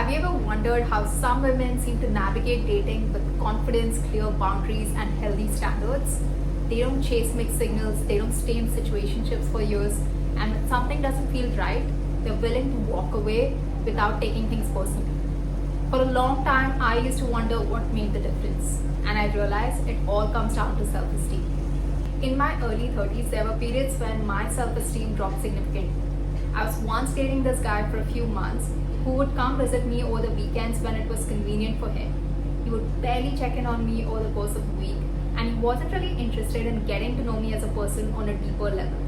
Have you ever wondered how some women seem to navigate dating with confidence, clear boundaries, and healthy standards? They don't chase mixed signals, they don't stay in situationships for years, and when something doesn't feel right, they're willing to walk away without taking things personally. For a long time, I used to wonder what made the difference, and I realized it all comes down to self-esteem. In my early 30s, there were periods when my self-esteem dropped significantly. I was once dating this guy for a few months who would come visit me over the weekends when it was convenient for him. He would barely check in on me over the course of the week, and he wasn't really interested in getting to know me as a person on a deeper level.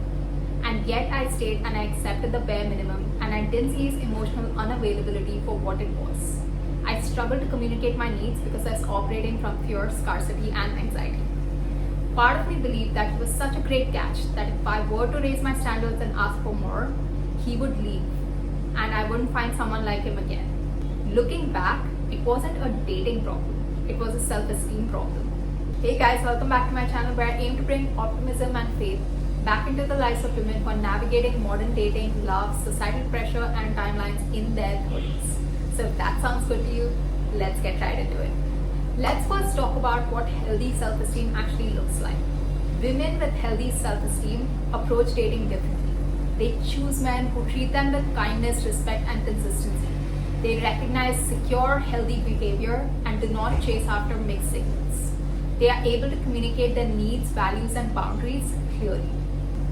And yet I stayed and I accepted the bare minimum, and I didn't see his emotional unavailability for what it was. I struggled to communicate my needs because I was operating from fear, scarcity, and anxiety. Part of me believed that he was such a great catch that if I were to raise my standards and ask for more, he would leave, and I wouldn't find someone like him again. Looking back, it wasn't a dating problem, it was a self-esteem problem. Hey guys, welcome back to my channel where I aim to bring optimism and faith back into the lives of women who are navigating modern dating, love, societal pressure, and timelines in their 30s. So if that sounds good to you, let's get right into it. Let's first talk about what healthy self-esteem actually looks like. Women with healthy self-esteem approach dating differently. They choose men who treat them with kindness, respect, and consistency. They recognize secure, healthy behavior and do not chase after mixed signals. They are able to communicate their needs, values, and boundaries clearly.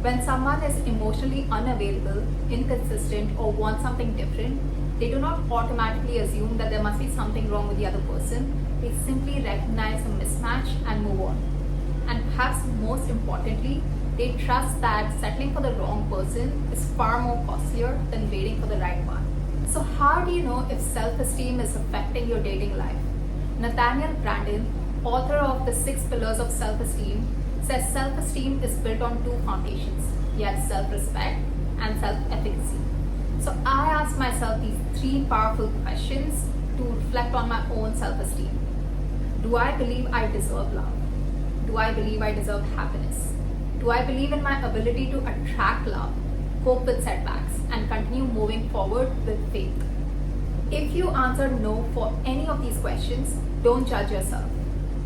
When someone is emotionally unavailable, inconsistent, or wants something different, they do not automatically assume that there must be something wrong with the other person. They simply recognize a mismatch and move on. And perhaps most importantly, they trust that settling for the wrong person is far more costlier than waiting for the right one. So how do you know if self-esteem is affecting your dating life? Nathaniel Branden, author of The 6 Pillars of Self-Esteem, says self-esteem is built on 2 foundations, yet self-respect and self-efficacy. So I ask myself these 3 powerful questions to reflect on my own self-esteem. Do I believe I deserve love? Do I believe I deserve happiness? Do I believe in my ability to attract love, cope with setbacks, and continue moving forward with faith? If you answer no for any of these questions, don't judge yourself.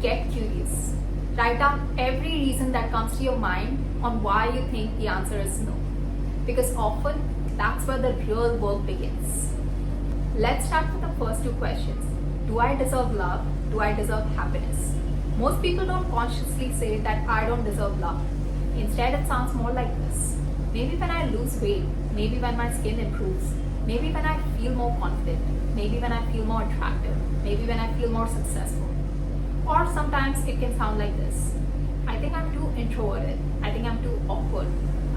Get curious. Write down every reason that comes to your mind on why you think the answer is no. Because often, that's where the real work begins. Let's start with the first 2 questions. Do I deserve love? Do I deserve happiness? Most people don't consciously say that I don't deserve love. Instead, it sounds more like this. Maybe when I lose weight, maybe when my skin improves, maybe when I feel more confident, maybe when I feel more attractive, maybe when I feel more successful. Or sometimes it can sound like this. I think I'm too introverted. I think I'm too awkward.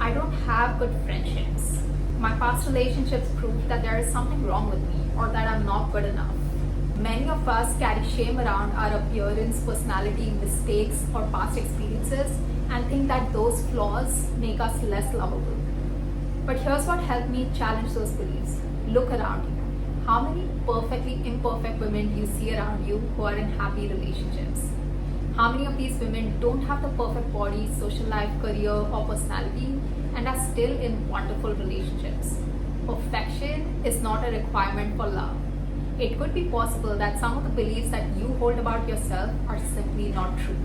I don't have good friendships. My past relationships prove that there is something wrong with me or that I'm not good enough. Many of us carry shame around our appearance, personality, mistakes, or past experiences and think that those flaws make us less lovable. But here's what helped me challenge those beliefs. Look around you. How many perfectly imperfect women do you see around you who are in happy relationships? How many of these women don't have the perfect body, social life, career, or personality and are still in wonderful relationships? Perfection is not a requirement for love. It could be possible that some of the beliefs that you hold about yourself are simply not true.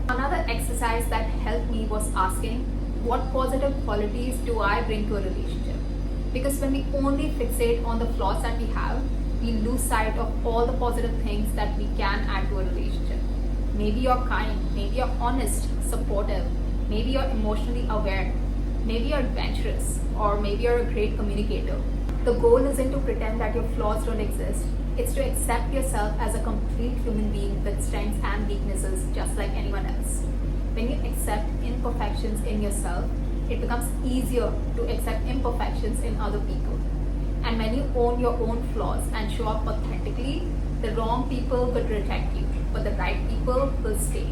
Another exercise that helped me was asking, what positive qualities do I bring to a relationship? Because when we only fixate on the flaws that we have, we lose sight of all the positive things that we can add to a relationship. Maybe you're kind, maybe you're honest, supportive, maybe you're emotionally aware, maybe you're adventurous, or maybe you're a great communicator. The goal isn't to pretend that your flaws don't exist. It's to accept yourself as a complete human being with strengths and weaknesses just like anyone else. When you accept imperfections in yourself, it becomes easier to accept imperfections in other people. And when you own your own flaws and show up authentically, the wrong people will reject you, but the right people will stay.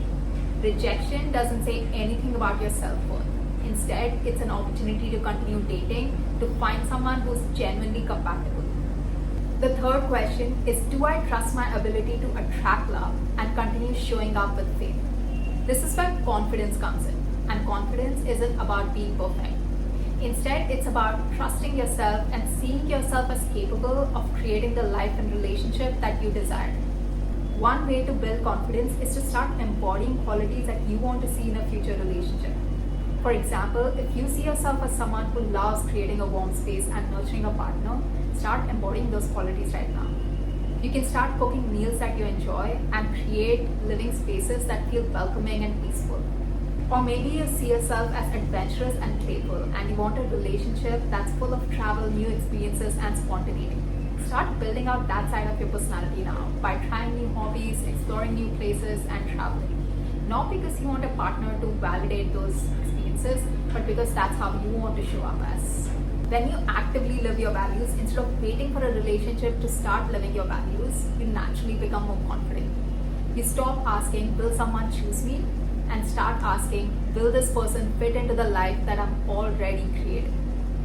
Rejection doesn't say anything about your self-worth. Instead, it's an opportunity to continue dating, to find someone who's genuinely compatible. The third question is, do I trust my ability to attract love and continue showing up with faith? This is where confidence comes in, and confidence isn't about being perfect. Instead, it's about trusting yourself and seeing yourself as capable of creating the life and relationship that you desire. One way to build confidence is to start embodying qualities that you want to see in a future relationship. For example, if you see yourself as someone who loves creating a warm space and nurturing a partner, start embodying those qualities right now. You can start cooking meals that you enjoy and create living spaces that feel welcoming and peaceful. Or maybe you see yourself as adventurous and playful and you want a relationship that's full of travel, new experiences, and spontaneity. Start building out that side of your personality now by trying new hobbies, exploring new places, and traveling. Not because you want a partner to validate those experiences, but because that's how you want to show up as. When you actively live your values, instead of waiting for a relationship to start living your values, you naturally become more confident. You stop asking, will someone choose me? And start asking, will this person fit into the life that I'm already creating?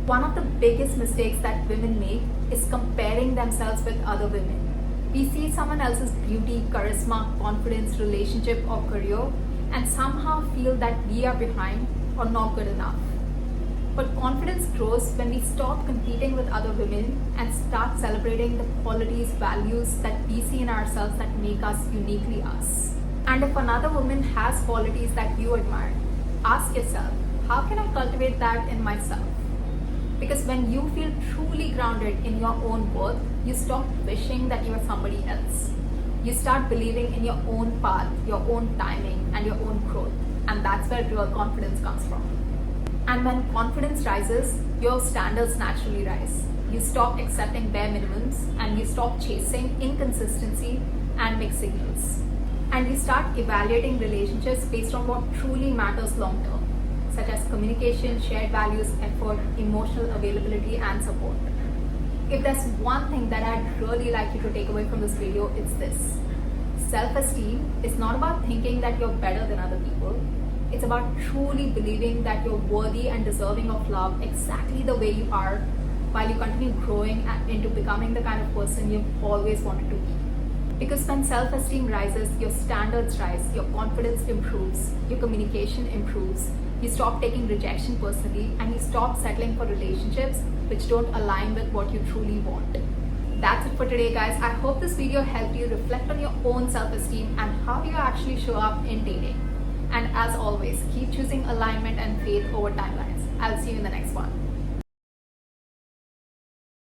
One of the biggest mistakes that women make is comparing themselves with other women. We see someone else's beauty, charisma, confidence, relationship, or career and somehow feel that we are behind or not good enough. But confidence grows when we stop competing with other women and start celebrating the qualities, values that we see in ourselves that make us uniquely us. And if another woman has qualities that you admire, ask yourself, how can I cultivate that in myself? Because when you feel truly grounded in your own worth, you stop wishing that you are somebody else. You start believing in your own path, your own timing, and your own growth. And that's where real confidence comes from. And when confidence rises, your standards naturally rise. You stop accepting bare minimums and you stop chasing inconsistency and mixed signals. And you start evaluating relationships based on what truly matters long term, such as communication, shared values, effort, emotional availability, and support. If there's one thing that I'd really like you to take away from this video, it's this. Self-esteem is not about thinking that you're better than other people. It's about truly believing that you're worthy and deserving of love exactly the way you are while you continue growing into becoming the kind of person you've always wanted to be. Because when self-esteem rises, your standards rise, your confidence improves, your communication improves, you stop taking rejection personally, and you stop settling for relationships which don't align with what you truly want. That's it for today, guys. I hope this video helped you reflect on your own self-esteem and how you actually show up in dating. And as always, keep choosing alignment and faith over timelines. I'll see you in the next one.